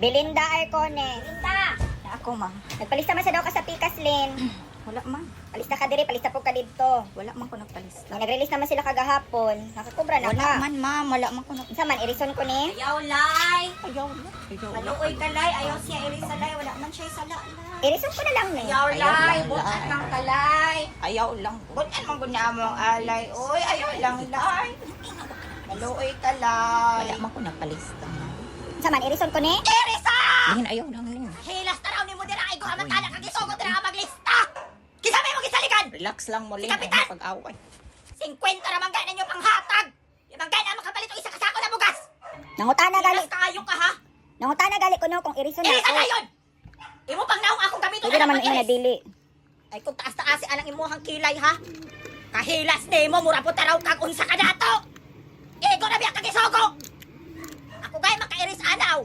Belinda Arcone. Linda! Ako, ma. Nagpalista man sa daw ka sa Pikas, Lin. Wala, ma. Palista ka diri, palista po ka dito. Wala man ko nagpalista. Nag-release naman sila kagahapon. Nakakubra na Wala ka. man, ma. Wala man ko Isa man, irison ko ni. Ayaw, lay! Ayaw na. Maluoy ka, lay. Ayaw siya irisa, lay. Wala man siya sala, lay. Irison ko na lang ni. Ayaw, Ayaw lay. lang, Butan lay. lang ka, lay. Ayaw lang. Butan mo guna mong alay. Uy, ayaw lang, lay. Maluoy ka, lay. Wala man ko nagpalista, ma. Isa man, irison ko ni. Irisa! Lin, ayaw lang, Lin. Hilas taraw ni mo dira ay guhaman ka lang kagisugot dira ka maglista. Kisame mo gisalikan. Relax lang mo, Lin. Si Kapitan! Ano pag-away? 50 ramang gana nyo panghatag. Yung bang gana makapalit o isa kasako na bugas. Nangutana gali. Hilas kayo ka ha. Nangutana gali ko no kung irison na Irisa ako. na yun. Imo pang naong akong gamito. Pwede naman ina dili. Ay kung taas-taas alang imuhang kilay ha. Kahilas ni mo mura po taraw kag unsa ka dato. Igo na biya kagisugo. Ako gay makairis anaw.